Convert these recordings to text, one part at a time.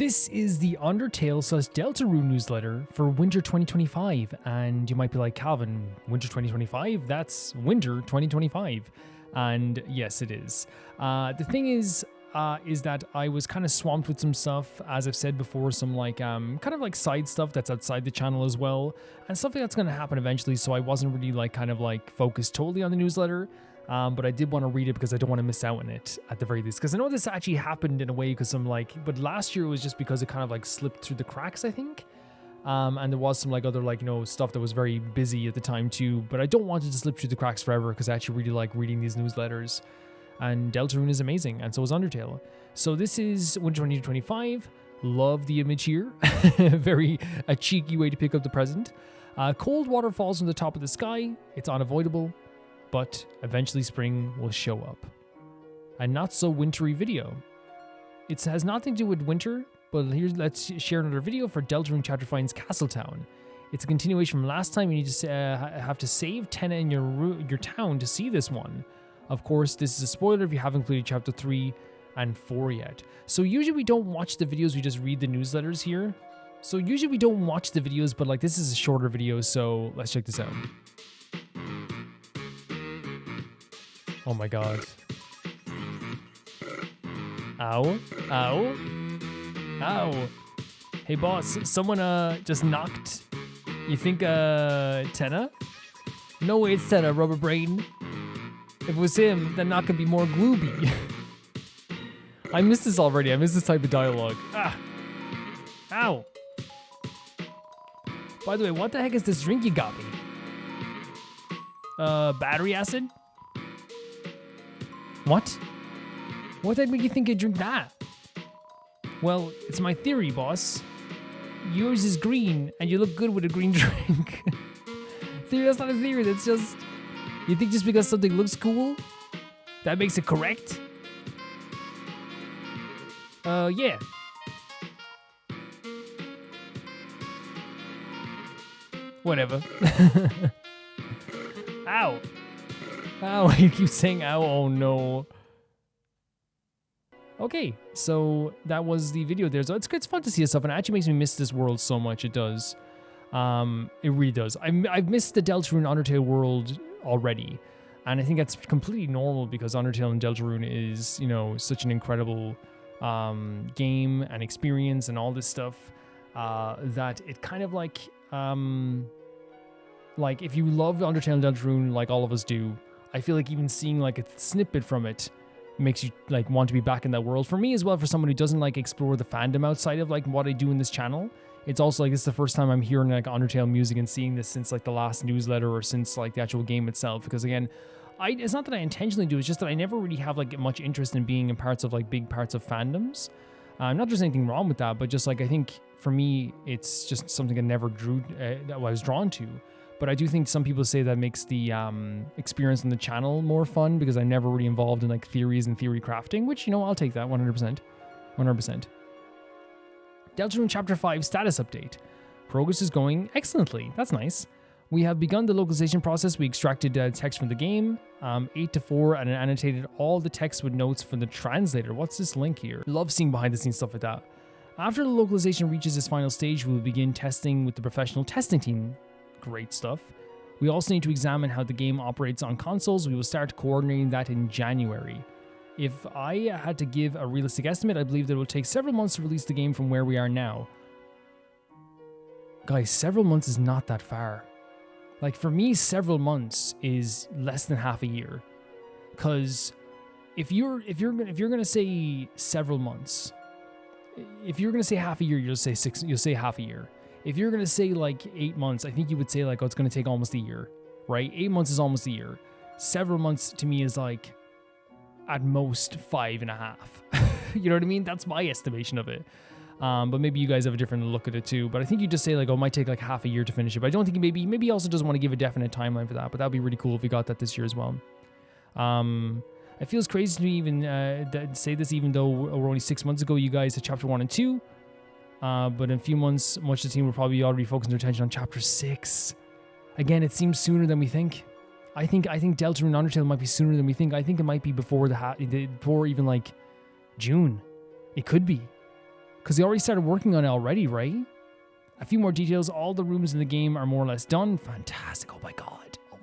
This is the Undertale / Deltarune newsletter for winter 2025, and you might be like, Calvin, winter 2025? That's winter 2025. And yes, it is. The thing is that I was kind of swamped with some stuff, as I've said before, some kind of like side stuff that's outside the channel as well, and stuff that's going to happen eventually, so I wasn't really focused totally on the newsletter. But I did want to read it because I don't want to miss out on it at the very least. Because I know this actually happened in a way because but last year it was just because it kind of slipped through the cracks, I think. And there was some other stuff that was very busy at the time too. But I don't want it to slip through the cracks forever because I actually really like reading these newsletters. And Deltarune is amazing, and so is Undertale. So this is winter 2025. Love the image here. Very a cheeky way to pick up the present. Cold water falls from the top of the sky. It's unavoidable. But eventually spring will show up. A not so wintry video. It has nothing to do with winter, but let's share another video for Deltarune Chapter 5's Castletown. It's a continuation from last time. You need to have to save Tenna in your town to see this one. Of course, this is a spoiler if you haven't included Chapter 3 and 4 yet. So usually we don't watch the videos, we just read the newsletters here. So usually we don't watch the videos, but this is a shorter video, so let's check this out. Oh my god. Ow. Ow. Ow. Hey boss, someone just knocked. You think Tenna? No way it's Tenna, Rubber Brain. If it was him, that knock could be more glooby. I missed this already. I missed this type of dialogue. Ah. Ow. By the way, what the heck is this drink you got me? Battery acid? What? What did make you think I'd drink that? Well, it's my theory, boss. Yours is green, and you look good with a green drink. Theory, that's not a theory, that's just... You think just because something looks cool, that makes it correct? Yeah. Whatever. Ow. Ow, you keep saying ow, oh no. Okay, so that was the video there. So it's fun to see this stuff, and it actually makes me miss this world so much, it does. It really does. I've missed the Deltarune Undertale world already, and I think that's completely normal because Undertale and Deltarune is, such an incredible game and experience and all this stuff, that it kind of if you love Undertale and Deltarune like all of us do, I feel like even seeing a snippet from it makes you want to be back in that world. For me as well, for someone who doesn't explore the fandom outside of what I do in this channel, it's also this is the first time I'm hearing Undertale music and seeing this since the last newsletter or since the actual game itself. Because again, it's not that I intentionally do, it's just that I never really have much interest in being in parts of big parts of fandoms. Not that there's anything wrong with that, but just I think for me it's just something I never I was drawn to. But I do think some people say that makes the experience on the channel more fun because I'm never really involved in theories and theory crafting, which, I'll take that 100%. 100%. Deltarune Chapter 5 status update. Progress is going excellently. That's nice. We have begun the localization process. We extracted text from the game, 8 to 4, and annotated all the text with notes from the translator. What's this link here? Love seeing behind the scenes stuff like that. After the localization reaches its final stage, we will begin testing with the professional testing team. Great stuff. We also need to examine how the game operates on consoles. We will start coordinating that in January. If I had to give a realistic estimate, I believe that it will take several months to release the game from where we are now. Guys, several months is not that far. For me, several months is less than half a year. Cause if you're gonna say several months, if you're gonna say half a year, you'll say half a year. If you're going to say 8 months, I think you would say oh, it's going to take almost a year, right? 8 months is almost a year. Several months to me is at most 5.5. You know what I mean? That's my estimation of it. But maybe you guys have a different look at it too. But I think you just say oh, it might take half a year to finish it. But I don't think maybe he also doesn't want to give a definite timeline for that. But that'd be really cool if we got that this year as well. It feels crazy to me even say this, even though we're only 6 months ago, you guys had Chapter 1 and 2. But in a few months, much of the team will probably already focus their attention on Chapter 6. Again, it seems sooner than we think. I think Deltarune and Undertale might be sooner than we think. I think it might be before even June. It could be. Because they already started working on it already, right? A few more details. All the rooms in the game are more or less done. Fantastic. Oh my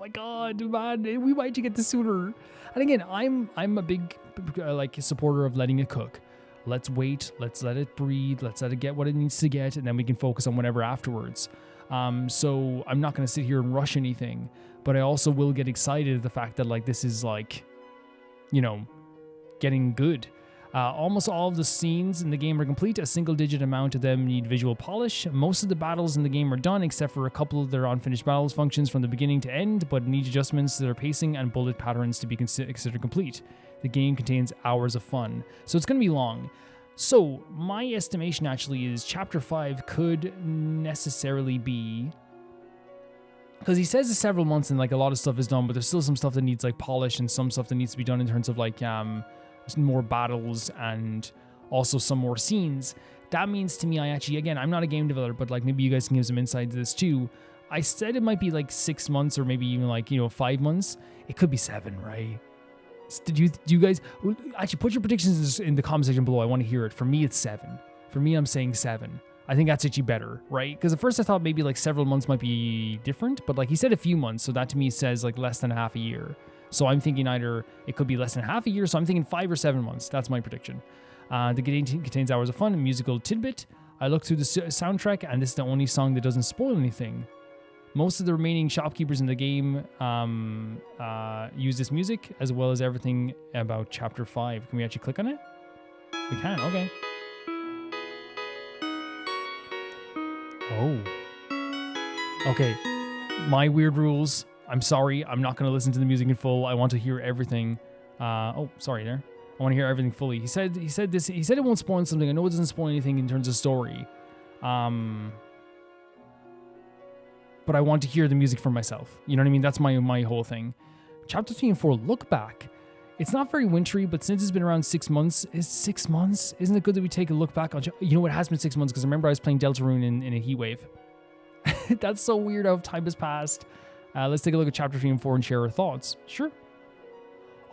god, man. We might get this sooner. And again, I'm a big supporter of letting it cook. Let's wait. Let's let it breathe. Let's let it get what it needs to get, and then we can focus on whatever afterwards. So I'm not going to sit here and rush anything, but I also will get excited at the fact that like this is like, you know, getting good. Almost all of the scenes in the game are complete. A single-digit amount of them need visual polish. Most of the battles in the game are done, except for a couple of their unfinished battles functions from the beginning to end, but need adjustments to their pacing and bullet patterns to be considered complete. The game contains hours of fun, so it's going to be long. So my estimation actually is Chapter 5 could necessarily be... Because he says it's several months and like a lot of stuff is done, but there's still some stuff that needs like polish and some stuff that needs to be done in terms of like... more battles and also some more scenes. That means to me, I'm not a game developer, but like maybe you guys can give some insight to this too. I said it might be like 6 months or maybe even like, 5 months. It could be 7, right? Do you guys actually put your predictions in the comment section below? I want to hear it. For me, it's 7. For me, I'm saying 7. I think that's actually better, right? Because at first I thought maybe like several months might be different, but like he said a few months, so that to me says like less than half a year. So I'm thinking either it could be less than half a year, so I'm thinking 5 or 7 months. That's my prediction. The game contains hours of fun and musical tidbit. I looked through the soundtrack, and this is the only song that doesn't spoil anything. Most of the remaining shopkeepers in the game use this music, as well as everything about Chapter 5. Can we actually click on it? We can, okay. Oh. Okay. My weird rules. I'm sorry, I'm not going to listen to the music in full. I want to hear everything. Sorry there. I want to hear everything fully. He said it won't spoil something. I know it doesn't spoil anything in terms of story. But I want to hear the music for myself. You know what I mean? That's my whole thing. Chapter 3 and 4, look back. It's not very wintry, but since it's been around 6 months, is 6 months? Isn't it good that we take a look back on... You know, it has been 6 months, because I remember I was playing Deltarune in a heat wave. That's so weird how time has passed. Let's take a look at Chapter 3 and 4 and share our thoughts. Sure.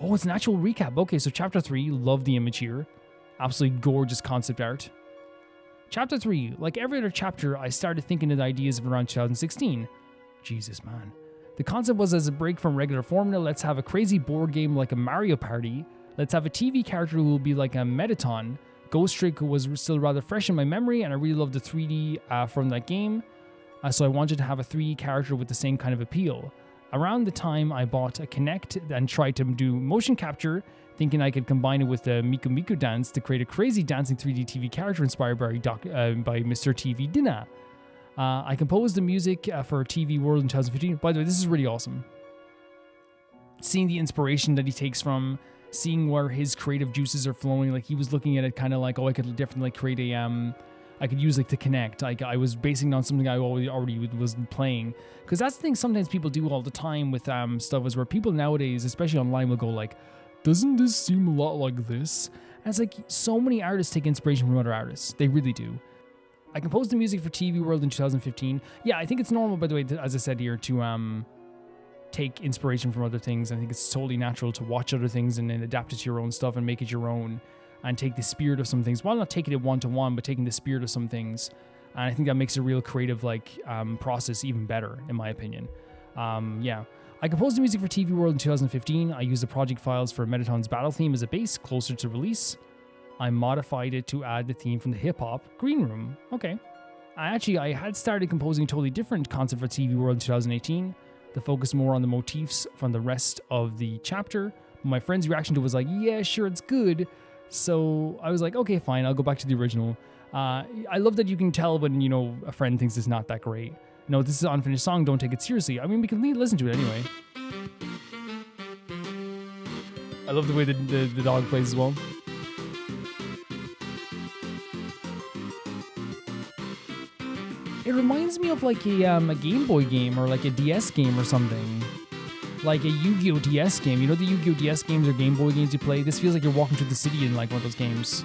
Oh, it's an actual recap. Okay, so Chapter 3, love the image here. Absolutely gorgeous concept art. Chapter 3, like every other chapter, I started thinking of the ideas of around 2016. Jesus, man. The concept was as a break from regular formula, let's have a crazy board game like a Mario Party. Let's have a TV character who will be like a Mettaton. Ghost Trick was still rather fresh in my memory, and I really loved the 3D from that game. So I wanted to have a 3D character with the same kind of appeal. Around the time I bought a Kinect and tried to do motion capture, thinking I could combine it with the Miku Miku dance to create a crazy dancing 3D TV character inspired by Mr. TV Dinner. I composed the music for TV World in 2015. By the way, this is really awesome. Seeing the inspiration that he takes from, seeing where his creative juices are flowing, like he was looking at it kind of like, oh, I could definitely create a... I could use like to connect. I was basing it on something I already was playing, because that's the thing sometimes people do all the time with stuff, is where people nowadays, especially online, will go like, doesn't this seem a lot like this? And it's like, so many artists take inspiration from other artists. They really do. I composed the music for TV World in 2015. Yeah, I think it's normal, by the way, as I said here, to take inspiration from other things. I think it's totally natural to watch other things and then adapt it to your own stuff and make it your own. And take the spirit of some things. Well, not taking it one-to-one, but taking the spirit of some things. And I think that makes a real creative process even better, in my opinion. Yeah. I composed the music for TV World in 2015. I used the project files for Mettaton's battle theme as a base, closer to release. I modified it to add the theme from the hip-hop Green Room. Okay. I had started composing a totally different concept for TV World in 2018. The focus more on the motifs from the rest of the chapter. My friend's reaction to it was like, yeah, sure, it's good. So I was like, okay, fine, I'll go back to the original. I love that you can tell when, a friend thinks it's not that great. No, this is an unfinished song, don't take it seriously. I mean, we can listen to it anyway. I love the way the dog plays as well. It reminds me of like a Game Boy game or like a DS game or something. Like a Yu-Gi-Oh! DS game. You know the Yu-Gi-Oh! DS games or Game Boy games you play? This feels like you're walking through the city in like one of those games.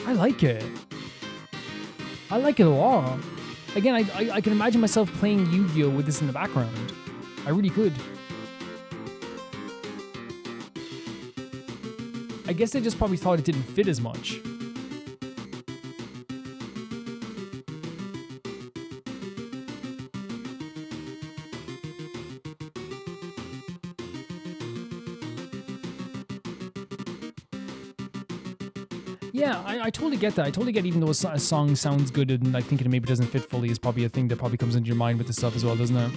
I like it. I like it a lot. Again, I can imagine myself playing Yu-Gi-Oh! With this in the background. I really could. I guess they just probably thought it didn't fit as much. Yeah, I totally get that. I totally get even though a song sounds good and like thinking it maybe doesn't fit fully is probably a thing that probably comes into your mind with this stuff as well, doesn't it?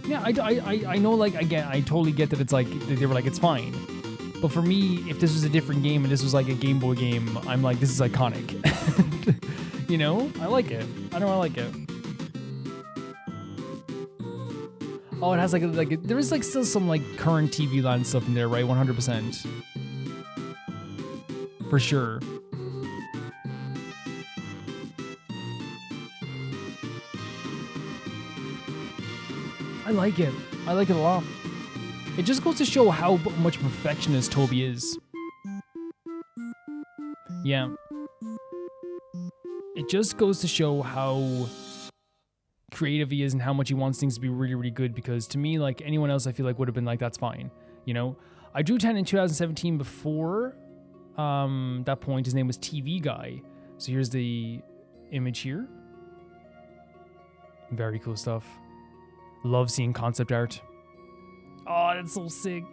Yeah, I know, like, again, I totally get that it's like, they were like, it's fine. But for me, if this was a different game and this was like a Game Boy game, I'm like, this is iconic. You know? I like it. I know I like it. Oh, it has like there is like still some like current TV Land stuff in there, right? 100%. For sure. I like it. I like it a lot. It just goes to show how much perfectionist Toby is. Yeah. It just goes to show how creative he is and how much he wants things to be really, really good, because to me, like, anyone else I feel like would have been like, that's fine, you know? I drew 10 in 2017 before that point. His name was TV Guy. So here's the image here. Very cool stuff. Love seeing concept art. Oh, that's so sick.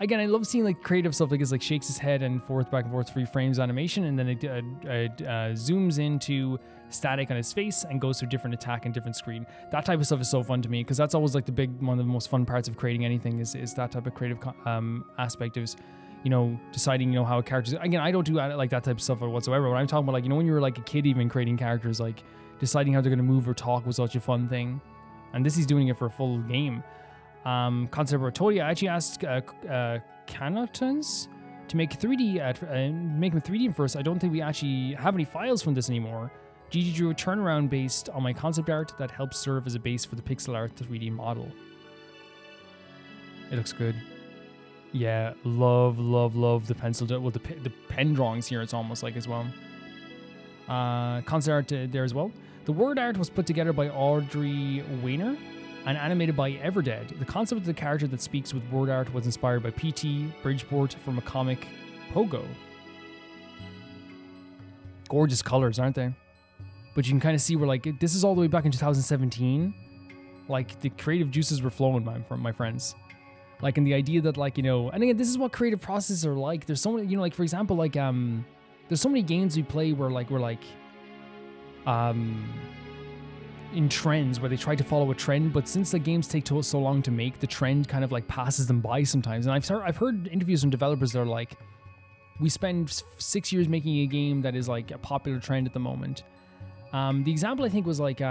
Again, I love seeing like creative stuff like this, like shakes his head and forth, back and forth, 3 frames animation, and then it zooms into static on his face and goes to a different attack and different screen. That type of stuff is so fun to me, because that's always like the one of the most fun parts of creating anything is that type of creative aspect of, you know, deciding, you know, how a character. Again, I don't do like that type of stuff whatsoever. When I'm talking about, like, you know, when you were like a kid, even creating characters, like deciding how they're going to move or talk was such a fun thing. And this, he's doing it for a full game. Concept art Toady, I actually asked Canotons to make 3D make them 3D first. I don't think we actually have any files from this anymore. Gigi drew a turnaround based on my concept art that helps serve as a base for the pixel art 3D model. It looks good. Yeah, love the pencil, well, the pen drawings here, it's almost like as well. Concept art there as well. The word art was put together by Audrey Weiner and animated by Everdead. The concept of the character that speaks with word art was inspired by P.T. Bridgeport from a comic, Pogo. Gorgeous colors, aren't they? But you can kind of see where, like, this is all the way back in 2017. Like, the creative juices were flowing, from my friends. Like, and the idea that, like, you know, and again, this is what creative processes are like. There's so many, you know, like, for example, like, there's so many games we play where, like, we're like, in trends where they try to follow a trend, but since the games take so long to make, the trend kind of like passes them by sometimes. And I've heard interviews from developers that are like, we spend 6 years making a game that is like a popular trend at the moment. The example I think was like, you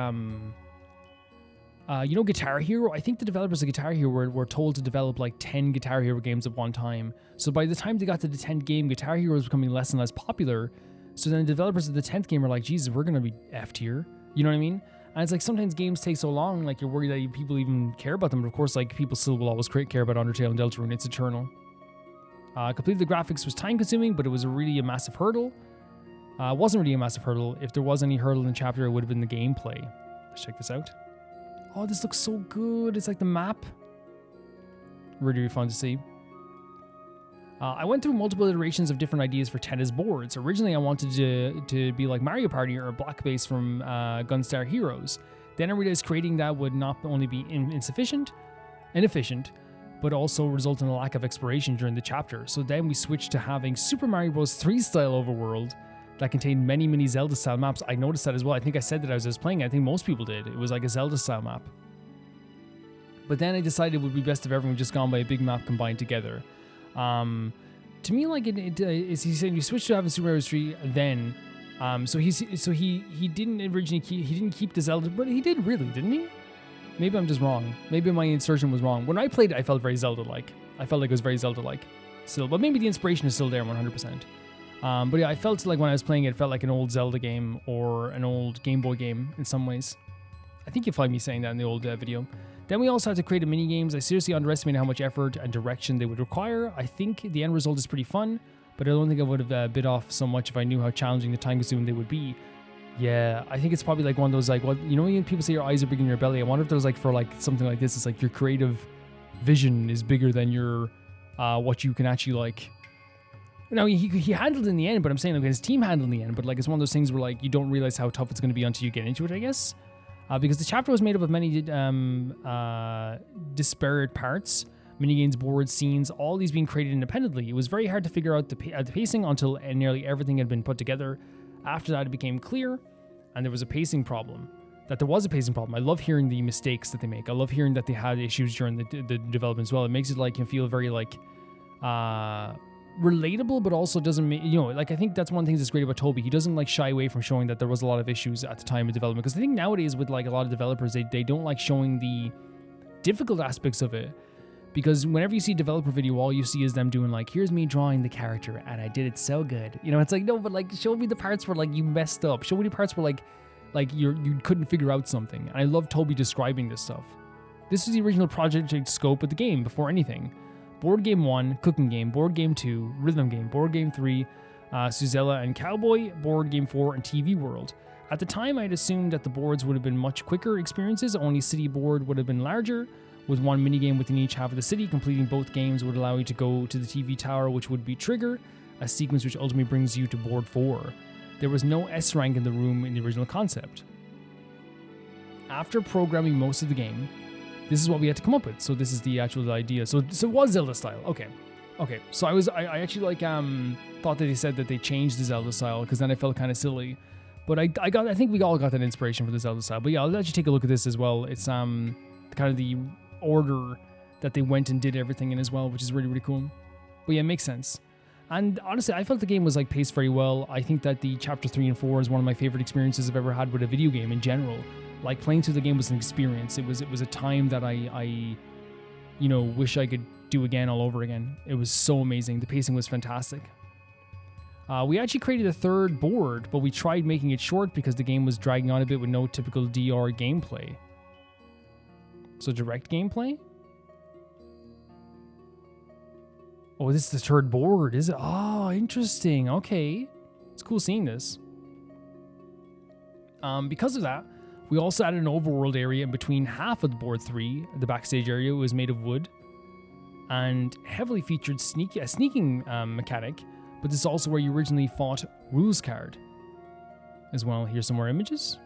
know, Guitar Hero. I think the developers of Guitar Hero were told to develop like 10 Guitar Hero games at one time. So by the time they got to the 10th game, Guitar Hero was becoming less and less popular. So then the developers of the 10th game are like, Jesus, we're going to be effed here. You know what I mean? And it's like sometimes games take so long, like you're worried that people even care about them. But of course, like people still will always care about Undertale and Deltarune. It's eternal. Completing the graphics was time consuming, but it was really a massive hurdle. It wasn't really a massive hurdle. If there was any hurdle in the chapter, it would have been the gameplay. Let's check this out. Oh, this looks so good. It's like the map. Really, really fun to see. I went through multiple iterations of different ideas for tennis boards. Originally, I wanted to be like Mario Party or Black Base from Gunstar Heroes. Then I realized creating that would not only be inefficient, but also result in a lack of exploration during the chapter. So then we switched to having Super Mario Bros. 3 style overworld that contained many, many Zelda style maps. I noticed that as well. I think I said that as I was playing. I think most people did. It was like a Zelda style map. But then I decided it would be best if everyone just gone by a big map combined together. To me, like is he saying you switched to having Super Mario 3 then, so he didn't originally keep the Zelda, but he did really, didn't he? Maybe I'm just wrong. Maybe my insertion was wrong. When I played it, I felt very Zelda-like. I felt like it was very Zelda-like still, but maybe the inspiration is still there 100%. But yeah, I felt like when I was playing it felt like an old Zelda game or an old Game Boy game in some ways. I think you'll find me saying that in the old video. Then we also had to create mini games. I seriously underestimated how much effort and direction they would require. I think the end result is pretty fun, but I don't think I would have bit off so much if I knew how challenging the time-consuming they would be. Yeah, I think it's probably like one of those like, what, you know when people say your eyes are bigger than your belly? I wonder if there's like for like something like this, it's like your creative vision is bigger than your what you can actually like. Now he handled it in the end, but I'm saying like his team handled it in the end. But like it's one of those things where like you don't realize how tough it's going to be until you get into it, I guess. Because the chapter was made up of many disparate parts, minigames, boards, scenes, all these being created independently. It was very hard to figure out the pacing until nearly everything had been put together. After that, it became clear, and there was a pacing problem. I love hearing the mistakes that they make. I love hearing that they had issues during the development as well. It makes it like you feel very like relatable, but also doesn't make, you know, like I think that's one of the things that's great about Toby. He doesn't like shy away from showing that there was a lot of issues at the time of development, because I think nowadays with like a lot of developers, they don't like showing the difficult aspects of it, because whenever you see a developer video, all you see is them doing like, here's me drawing the character and I did it so good, you know. It's like, no, but like show me the parts where like you messed up, show me the parts where like you couldn't figure out something. And I love Toby describing this stuff. This is the original project scope of the game before anything. Board Game 1, Cooking Game, Board Game 2, Rhythm Game, Board Game 3, Suzella and Cowboy, Board Game 4, and TV World. At the time, I'd assumed that the boards would have been much quicker experiences, only City Board would have been larger, with one minigame within each half of the city. Completing both games would allow you to go to the TV tower, which would be Trigger, a sequence which ultimately brings you to Board 4. There was no S rank in the room in the original concept. After programming most of the game, this is what we had to come up with. So this is the actual idea. So it was Zelda style. Okay. So I actually like thought that they said that they changed the Zelda style, because then I felt kind of silly. But I think we all got that inspiration for the Zelda style. But yeah, I'll let you take a look at this as well. It's kind of the order that they went and did everything in as well, which is really, really cool. But yeah, it makes sense. And honestly, I felt the game was like paced very well. I think that the chapter 3 and 4 is one of my favorite experiences I've ever had with a video game in general. Like playing through the game was an experience. It was a time that I wish I could do again all over again. It was so amazing. The pacing was fantastic. We actually created a third board, but we tried making it short because the game was dragging on a bit with no typical DR gameplay. So direct gameplay? Oh, this is the third board, is it? Oh, interesting. Okay. It's cool seeing this. Because of that, we also added an overworld area in between half of the board 3. The backstage area was made of wood and heavily featured a sneaking mechanic, but this is also where you originally fought Rules Card as well. Here's some more images.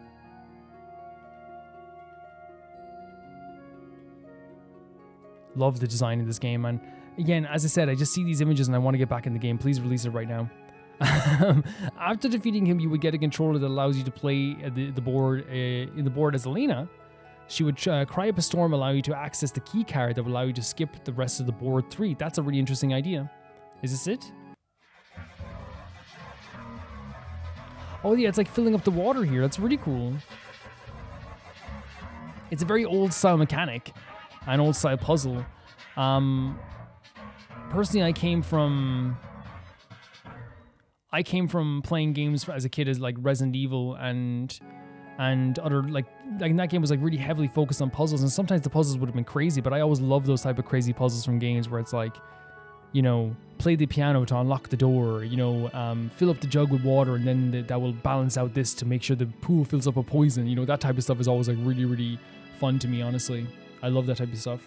Love the design in this game, and again, as I said, I just see these images and I want to get back in the game. Please release it right now. After defeating him, you would get a controller that allows you to play the board in the board as Elena. She would cry up a storm, allow you to access the key card that would allow you to skip the rest of the board 3. That's a really interesting idea. Is this it? Oh yeah, it's like filling up the water here. That's really cool. It's a very old style mechanic, an old style puzzle. Personally, I came from playing games as a kid as like Resident Evil and other like that game was like really heavily focused on puzzles, and sometimes the puzzles would have been crazy, but I always love those type of crazy puzzles from games where it's like, you know, play the piano to unlock the door, you know, fill up the jug with water and then that will balance out this to make sure the pool fills up with poison. You know, that type of stuff is always like really, really fun to me, honestly. I love that type of stuff.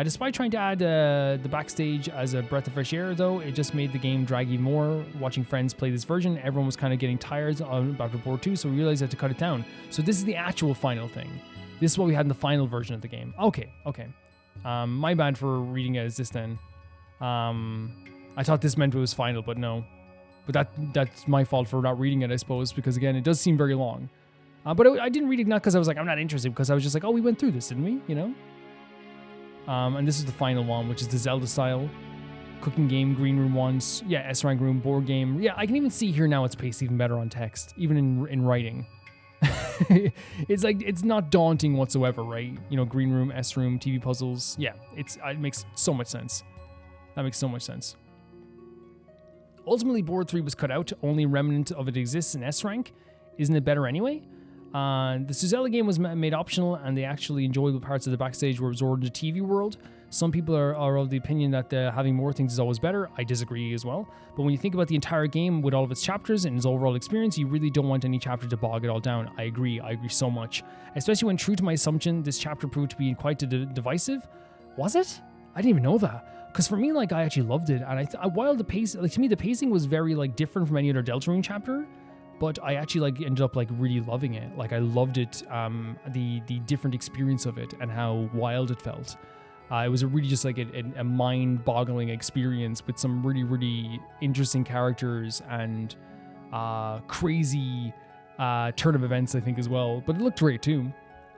Despite trying to add the backstage as a breath of fresh air, though, it just made the game drag even more. Watching friends play this version, everyone was kind of getting tired after board 2, so we realized I had to cut it down. So this is the actual final thing. This is what we had in the final version of the game. Okay. My bad for reading it as this then. I thought this meant it was final, but no. But that's my fault for not reading it, I suppose, because again, it does seem very long. But I didn't read it not because I was like, I'm not interested, because I was just like, oh, we went through this, didn't we? You know? And this is the final one, which is the Zelda style. Cooking game, green room ones. Yeah, S-rank room, board game. Yeah, I can even see here now it's paced even better on text, even in writing. It's like, it's not daunting whatsoever, right? You know, green room, S room, TV puzzles. Yeah, it makes so much sense. That makes so much sense. Ultimately, Board 3 was cut out. Only a remnant of it exists in S rank. Isn't it better anyway? The Suzela game was made optional, and the actually enjoyable parts of the backstage were absorbed into TV world. Some people are of the opinion that having more things is always better. I disagree as well. But when you think about the entire game with all of its chapters and its overall experience, you really don't want any chapter to bog it all down. I agree so much. Especially when, true to my assumption, this chapter proved to be quite divisive. Was it? I didn't even know that. Because for me, like, I actually loved it. And while the pace, like, to me, the pacing was very, like, different from any other Deltarune chapter. But I actually, like, ended up, like, really loving it. Like, I loved it, the different experience of it and how wild it felt. It was really just, like, a mind-boggling experience with some really, really interesting characters and crazy turn of events, I think, as well. But it looked great, too.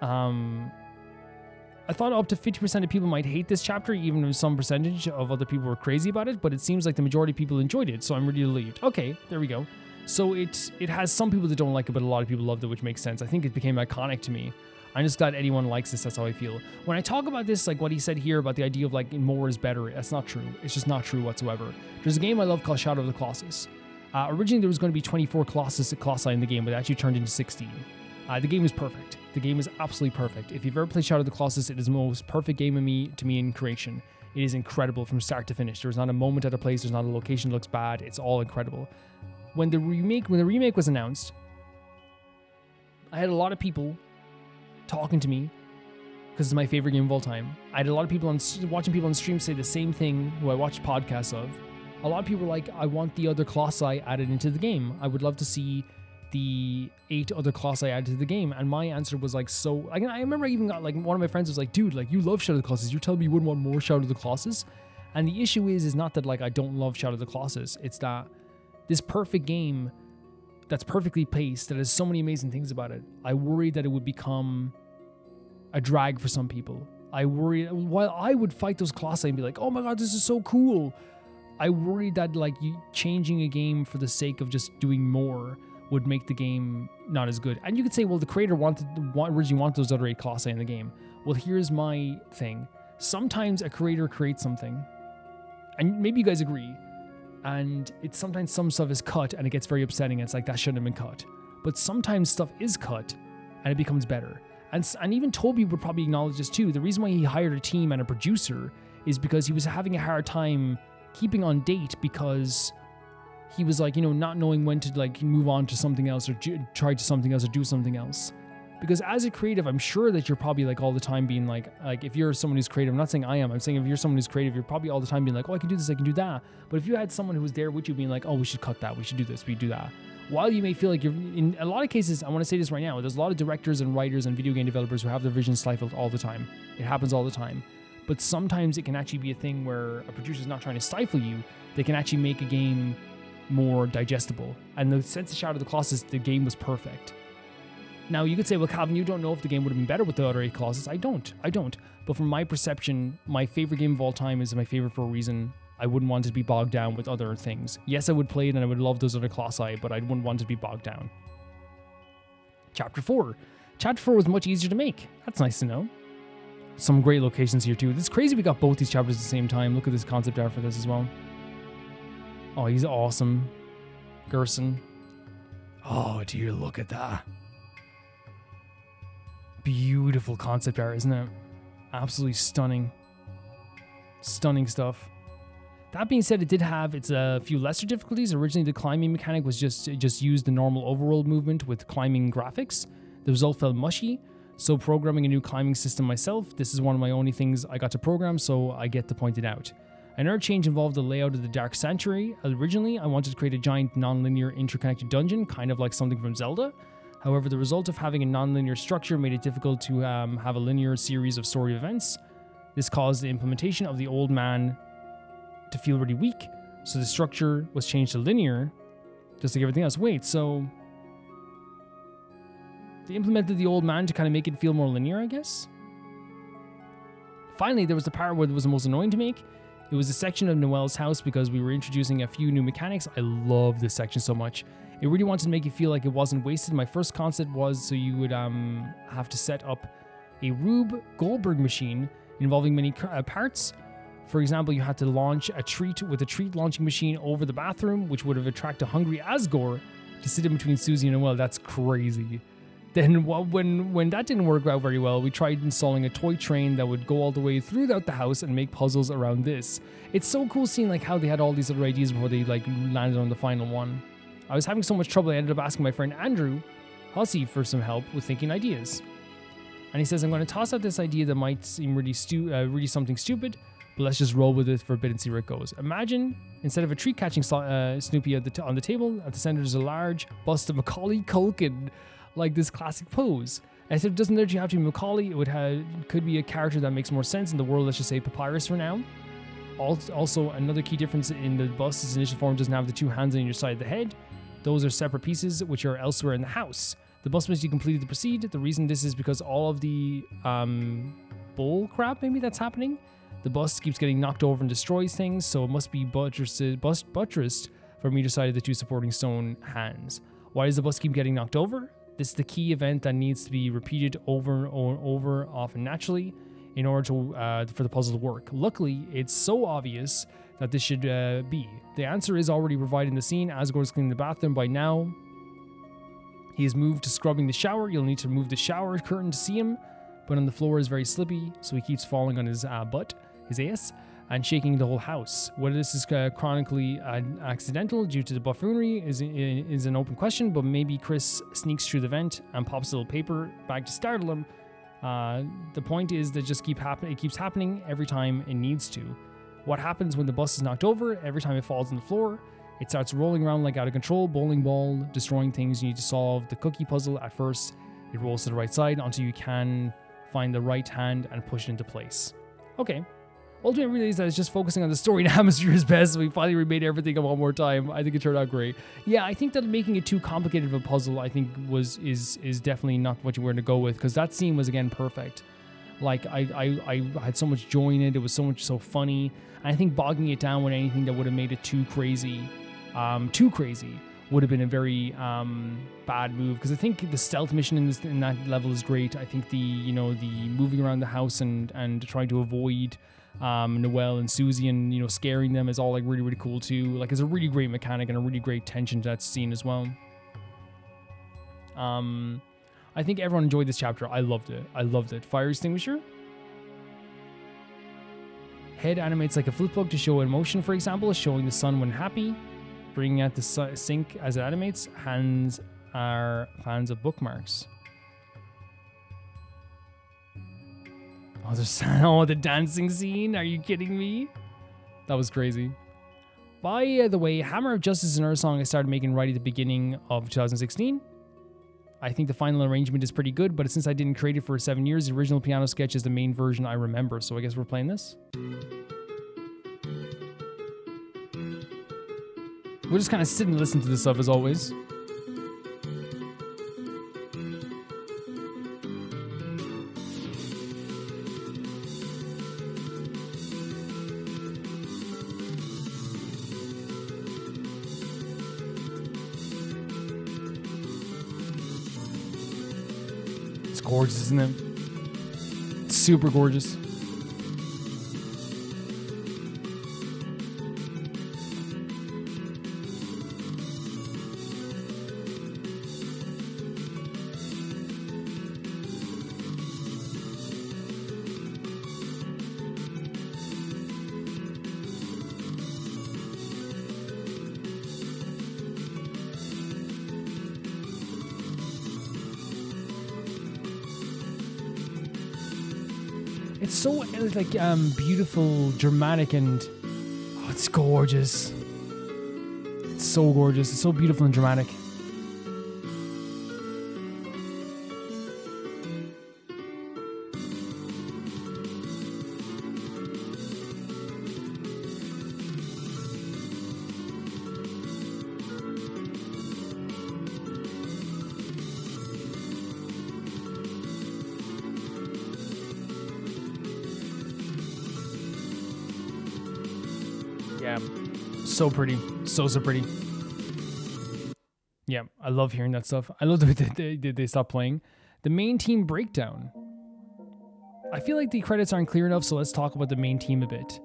I thought up to 50% of people might hate this chapter, even if some percentage of other people were crazy about it. But it seems like the majority of people enjoyed it, so I'm really relieved. Okay, there we go. So it has some people that don't like it, but a lot of people loved it, which makes sense. I think it became iconic to me. I'm just glad anyone likes this. That's how I feel. When I talk about this, like what he said here about the idea of like more is better, that's not true. It's just not true whatsoever. There's a game I love called Shadow of the Colossus. Originally, there was going to be 24 Colossi in the game, but it actually turned into 16. The game is perfect. The game is absolutely perfect. If you've ever played Shadow of the Colossus, it is the most perfect game to me in creation. It is incredible from start to finish. There's not a moment at a place. There's not a location that looks bad. It's all incredible. When the remake was announced, I had a lot of people talking to me because it's my favorite game of all time. I had a lot of people watching people on stream say the same thing who I watched podcasts of. A lot of people were like, I want the other Colossi added into the game. I would love to see the 8 other Colossi added to the game. And my answer was like, I remember I even got like, one of my friends was like, dude, like you love Shadow of the Colossus. You're telling me you wouldn't want more Shadow of the Colossus? And the issue is not that like I don't love Shadow of the Colossus. It's that this perfect game that's perfectly paced, that has so many amazing things about it, I worry that it would become a drag for some people. I worry, while I would fight those Colossi and be like, oh my god, this is so cool, I worry that like you changing a game for the sake of just doing more would make the game not as good. And you could say, well, the creator originally wanted those other 8 Colossi in the game. Well, here's my thing. Sometimes a creator creates something, and maybe you guys agree, and it's sometimes some stuff is cut and it gets very upsetting and it's like that shouldn't have been cut. But sometimes stuff is cut and it becomes better. And even Toby would probably acknowledge this too. The reason why he hired a team and a producer is because he was having a hard time keeping on date, because he was like, not knowing when to like move on to something else or try to something else or do something else. Because as a creative, I'm sure that you're probably like all the time being like if you're someone who's creative, I'm not saying I am, I'm saying if you're someone who's creative, you're probably all the time being like, oh, I can do this, I can do that. But if you had someone who was there with you being like, oh, we should cut that, we should do this, we do that. While you may feel like you're, in a lot of cases, I want to say this right now, there's a lot of directors and writers and video game developers who have their vision stifled all the time. It happens all the time. But sometimes it can actually be a thing where a producer's not trying to stifle you, they can actually make a game more digestible. And the sense of Shadow of the Colossus, the game was perfect. Now, you could say, well, Calvin, you don't know if the game would have been better with the other 8 Colossus. I don't. But from my perception, my favorite game of all time is my favorite for a reason. I wouldn't want it to be bogged down with other things. Yes, I would play it and I would love those other Colossi, but I wouldn't want it to be bogged down. Chapter 4. Chapter 4 was much easier to make. That's nice to know. Some great locations here too. It's crazy we got both these chapters at the same time. Look at this concept art for this as well. Oh, he's awesome. Gerson. Oh, dear, look at that. Beautiful concept art, isn't it? Absolutely stunning. Stunning stuff. That being said, it did have its few lesser difficulties. Originally, the climbing mechanic was just used the normal overworld movement with climbing graphics. The result felt mushy, so programming a new climbing system myself, this is one of my only things I got to program, so I get to point it out. Another change involved the layout of the Dark Sanctuary. Originally, I wanted to create a giant non-linear interconnected dungeon, kind of like something from Zelda. However, the result of having a non-linear structure made it difficult to have a linear series of story events. This caused the implementation of the old man to feel really weak, so the structure was changed to linear, just like everything else. Wait, so they implemented the old man to kind of make it feel more linear, I guess? Finally, there was the part where it was the most annoying to make. It was a section of Noelle's house because we were introducing a few new mechanics. I love this section so much. It really wanted to make you feel like it wasn't wasted. My first concept was so you would have to set up a Rube Goldberg machine involving many parts For example, you had to launch a treat with a treat launching machine over the bathroom, which would have attracted hungry Asgore to sit in between Susie and Noelle. That's crazy. Then when that didn't work out very well, we tried installing a toy train that would go all the way throughout the house and make puzzles around this. It's so cool seeing like how they had all these other ideas before they like landed on the final one. I was having so much trouble I ended up asking my friend Andrew Hussey for some help with thinking ideas. And he says, I'm going to toss out this idea that might seem really something stupid, but let's just roll with it for a bit and see where it goes. Imagine, instead of a treat catching Snoopy on the table, at the center there's a large bust of Macaulay Culkin, like this classic pose. And it doesn't literally have to be Macaulay, could be a character that makes more sense in the world, let's just say Papyrus for now. Also, another key difference in the bust is initial form doesn't have the two hands on your side of the head. Those are separate pieces which are elsewhere in the house. The bust must be completed to proceed. The reason this is because all of the bull crap maybe that's happening. The bust keeps getting knocked over and destroys things, so it must be buttressed from either side of the two supporting stone hands. Why does the bust keep getting knocked over? This is the key event that needs to be repeated over and over, often naturally, in order for the puzzle to work. Luckily, it's so obvious that this should be. The answer is already provided in the scene. Asgore's cleaning the bathroom by now. He has moved to scrubbing the shower. You'll need to move the shower curtain to see him, but on the floor is very slippy, so he keeps falling on his butt, his ass, and shaking the whole house. Whether this is chronically accidental due to the buffoonery is an open question, but maybe Chris sneaks through the vent and pops a little paper bag to startle him. The point is that it keeps happening every time it needs to. What happens when the bus is knocked over? Every time it falls on the floor, it starts rolling around like out of control, bowling ball, destroying things. You need to solve the cookie puzzle at first. It rolls to the right side until you can find the right hand and push it into place. Okay. Ultimately, I realized that I was just focusing on the story and atmosphere is best, so we finally remade everything one more time. I think it turned out great. Yeah, I think that making it too complicated of a puzzle, I think is definitely not what you were to go with, because that scene was, again, perfect. Like, I had so much joy in it. It was so funny. And I think bogging it down with anything that would have made it too crazy, would have been a very bad move. Because I think the stealth mission in that level is great. I think the moving around the house and trying to avoid Noelle and Susie and scaring them is all like really cool too. Like, it's a really great mechanic and a really great tension to that scene as well. I think everyone enjoyed this chapter. I loved it. Fire extinguisher. Head animates like a flip book to show emotion, for example, showing the sun when happy. Bringing out the sink as it animates. Hands are fans of bookmarks. Oh, the dancing scene. Are you kidding me? That was crazy. By the way, Hammer of Justice is another song I started making right at the beginning of 2016. I think the final arrangement is pretty good, but since I didn't create it for 7 years, the original piano sketch is the main version I remember. So I guess we're playing this. We'll just kind of sit and listen to this stuff as always. It's gorgeous, isn't it? It's super gorgeous. It's so like beautiful, dramatic, and it's gorgeous. It's so gorgeous. It's so beautiful and dramatic. Yeah, so pretty. So pretty. Yeah, I love hearing that stuff. I love the way they stop playing. The main team breakdown. I feel like the credits aren't clear enough, so let's talk about the main team a bit.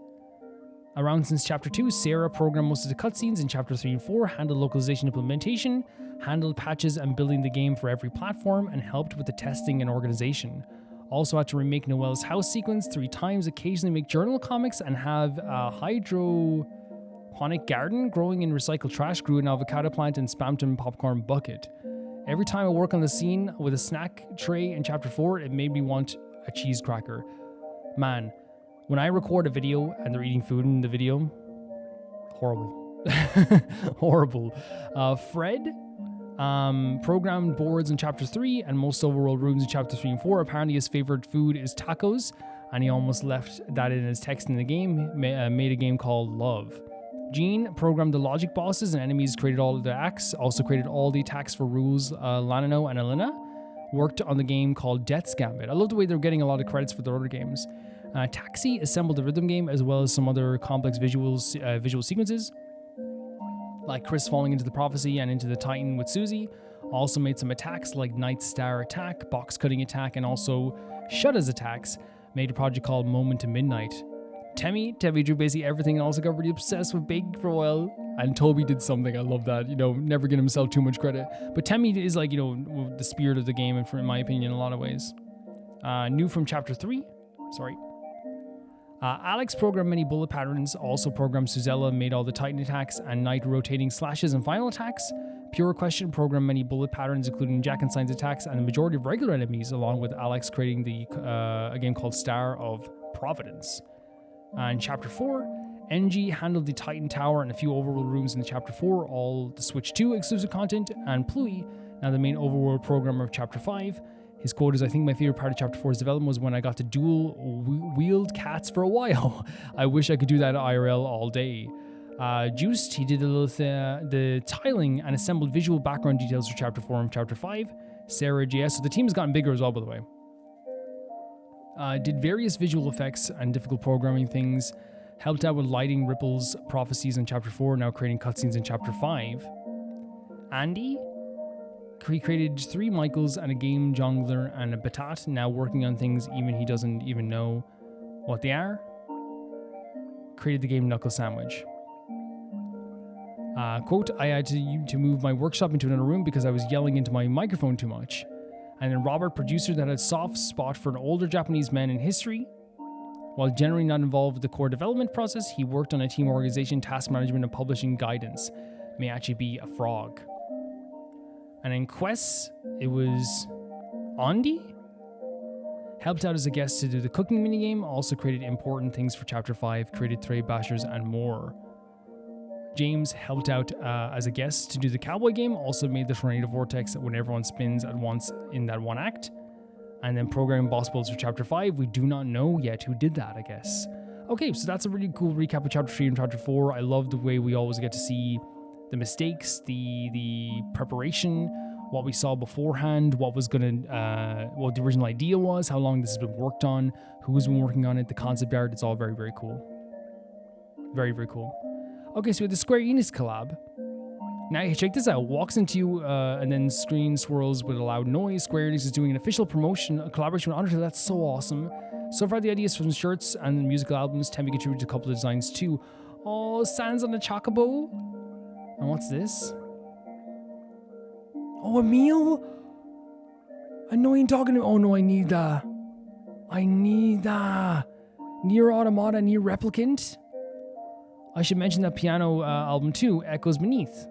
Around since Chapter 2, Sarah programmed most of the cutscenes in Chapter 3 and 4, handled localization implementation, handled patches and building the game for every platform, and helped with the testing and organization. Also had to remake Noelle's house sequence 3 times, occasionally make journal comics, and have a hydroponic garden growing in recycled trash, grew an avocado plant, and spammed a popcorn bucket. Every time I work on the scene with a snack tray in Chapter 4, it made me want a cheese cracker. Man, when I record a video and they're eating food in the video, horrible. Horrible. Fred programmed boards in Chapter 3 and most overworld rooms in Chapter 3 and 4. Apparently his favorite food is tacos, and he almost left that in his text in the game, made a game called Love. Gene programmed the logic bosses and enemies, created all the acts, also created all the attacks for Rules, Lanino, and Elena. Worked on the game called Death's Gambit. I love the way they're getting a lot of credits for their other games. Taxi assembled the rhythm game as well as some other complex visual sequences, like Chris falling into the prophecy and into the Titan with Susie. Also made some attacks like Night Star attack, box cutting attack, and also Shudda's attacks. Made a project called Moment to Midnight. Temmie drew basically everything and also got really obsessed with baking for a while. And Toby did something, I love that, never give himself too much credit. But Temmie is like, the spirit of the game, and in my opinion, in a lot of ways. New from Chapter 3, Alex programmed many bullet patterns, also programmed Suzella, made all the Titan attacks and Knight rotating slashes and final attacks. Pure Question programmed many bullet patterns, including Jack and Sign's attacks and the majority of regular enemies, along with Alex creating a game called Star of Providence. In Chapter 4, NG handled the Titan Tower and a few overworld rooms in Chapter 4, all the Switch 2 exclusive content, and Pluie, now the main overworld programmer of Chapter 5. His quote is, "I think my favorite part of Chapter 4's development was when I got to dual-wield cats for a while. I wish I could do that IRL all day." Juiced, he did the tiling and assembled visual background details for Chapter 4 and Chapter 5. Sarah JS, so the team has gotten bigger as well, by the way. Did various visual effects and difficult programming things. Helped out with lighting, ripples, prophecies in Chapter 4, now creating cutscenes in Chapter 5. Andy, he created 3 Michaels and a game jongler and a Batat, now working on things even he doesn't even know what they are. Created the game Knuckle Sandwich. Quote, "I had to move my workshop into another room because I was yelling into my microphone too much." And then Robert, producer that had a soft spot for an older Japanese man in history. While generally not involved with the core development process, he worked on a team organization, task management, and publishing guidance. May actually be a frog. And in quests, it was Andy. Helped out as a guest to do the cooking minigame, also created important things for Chapter 5, created trade bashers and more. James helped out as a guest to do the cowboy game, also made the tornado vortex when everyone spins at once in that one act. And then programming boss builds for Chapter 5. We do not know yet who did that, I guess. Okay, so that's a really cool recap of Chapter 3 and Chapter 4. I love the way we always get to see the mistakes, the preparation, what we saw beforehand, what the original idea was, how long this has been worked on, who's been working on it, the concept art. It's all very, very cool. Very, very cool. Okay, so we have the Square Enix collab. Now, check this out. Walks into you, and then screen swirls with a loud noise. Square Enix is doing an official promotion, a collaboration with Undertale. That's so awesome. So far, the ideas from shirts and musical albums. Temmie contributed to a couple of designs too. Oh, Sans on a chocobo. And what's this? Oh, a meal? Annoying talking to. Oh no, I need that. Nier Automata, Nier Replicant. I should mention that piano album too, Echoes Beneath.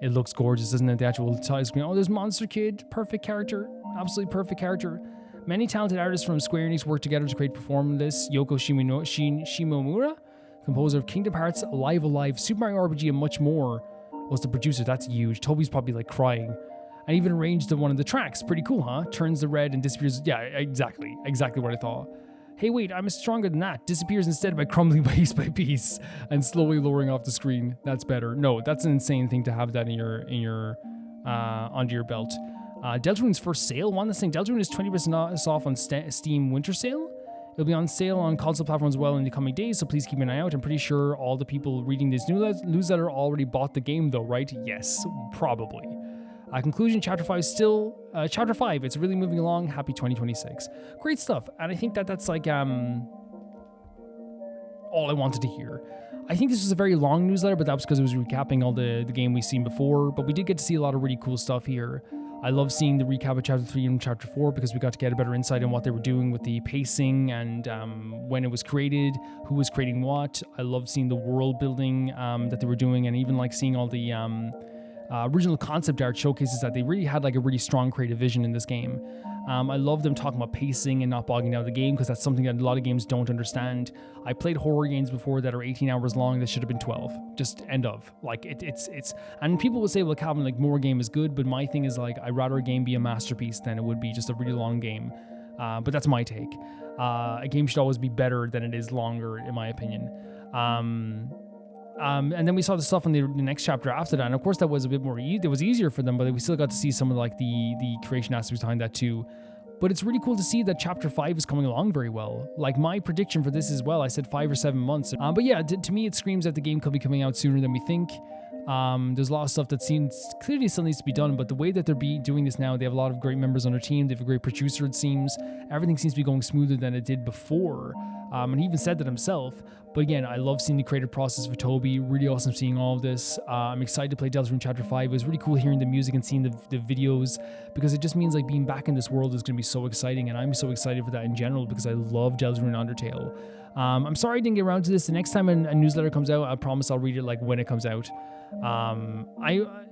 It looks gorgeous, doesn't it? The actual title screen. Oh, there's Monster Kid. Perfect character. Absolutely perfect character. Many talented artists from Square Enix worked together to create perform this. Yoko Shimomura, composer of Kingdom Hearts, Alive, Super Mario RPG, and much more, was the producer. That's huge. Toby's probably like crying. And even arranged one of the tracks. Pretty cool, huh? Turns the red and disappears. Yeah, exactly. Exactly what I thought. Hey, wait, I'm stronger than that. Disappears instead by crumbling piece by piece and slowly lowering off the screen. That's better. No, that's an insane thing to have that in your under your belt. Deltarune's first sale. One last thing. Deltarune is 20% off on Steam Winter Sale. It'll be on sale on console platforms as well in the coming days, so please keep an eye out. I'm pretty sure all the people reading this newsletter already bought the game, though, right? Yes, probably. Conclusion, Chapter 5 still... Chapter 5, it's really moving along. Happy 2026. Great stuff. And I think that's like... all I wanted to hear. I think this was a very long newsletter, but that was because it was recapping all the game we've seen before, but we did get to see a lot of really cool stuff here. I love seeing the recap of Chapter 3 and Chapter 4 because we got to get a better insight on what they were doing with the pacing and when it was created, who was creating what. I loved seeing the world building that they were doing, and even like seeing all the original concept art showcases that they really had like a really strong creative vision in this game. I love them talking about pacing and not bogging down the game because that's something that a lot of games don't understand. I played horror games before that are 18 hours long that should have been 12. Just end of. Like it's and people would say, well, Calvin, like more game is good, but my thing is like I'd rather a game be a masterpiece than it would be just a really long game. But that's my take. A game should always be better than it is longer, in my opinion. And then we saw the stuff in the next chapter after that, and of course that was a bit more it was easier for them, but we still got to see some of like the creation aspects behind that too. But it's really cool to see that chapter 5 is coming along very well. Like my prediction for this as well, I said 5 or 7 months. But yeah, to me it screams that the game could be coming out sooner than we think. There's a lot of stuff that seems clearly still needs to be done, but the way that they're doing this now, they have a lot of great members on their team. They have a great producer, it seems. Everything seems to be going smoother than it did before. And he even said that himself. But again, I love seeing the creative process for Toby. Really awesome seeing all of this. I'm excited to play Deltarune Chapter 5. It was really cool hearing the music and seeing the videos, because it just means like being back in this world is going to be so exciting, and I'm so excited for that in general because I love Deltarune Undertale. I'm sorry I didn't get around to this. The next time a newsletter comes out, I promise I'll read it like when it comes out.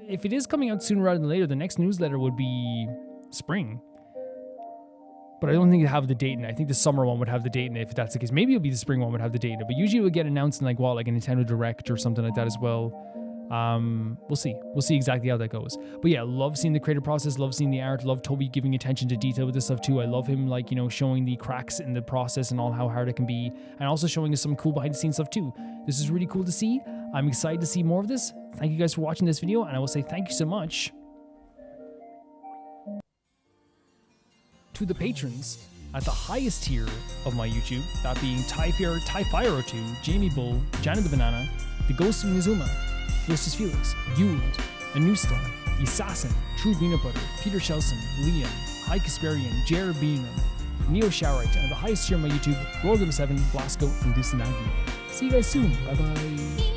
If it is coming out sooner rather than later, the next newsletter would be spring. But I don't think it'd have the date in it. I think the summer one would have the date in it if that's the case. Maybe it'll be the spring one would have the date in it. But usually it would get announced in like a Nintendo Direct or something like that as well. We'll see. We'll see exactly how that goes. But yeah, love seeing the creative process, love seeing the art, love Toby giving attention to detail with this stuff too. I love him like, showing the cracks in the process and all how hard it can be, and also showing us some cool behind the scenes stuff too. This is really cool to see. I'm excited to see more of this. Thank you guys for watching this video, and I will say thank you so much to the patrons at the highest tier of my YouTube, that being Ty502, Jamie Bull, Janet the Banana, The Ghost of Mizuma, Felicity Felix, Yuld, Anustar, Assassin, True Peanut Butter, Peter Shelson, Liam, High Kasperian, Jared Beanham, Neo Showerite, and the highest tier of my YouTube, Roll7, Blasco, and Dusanagi. See you guys soon. Bye bye.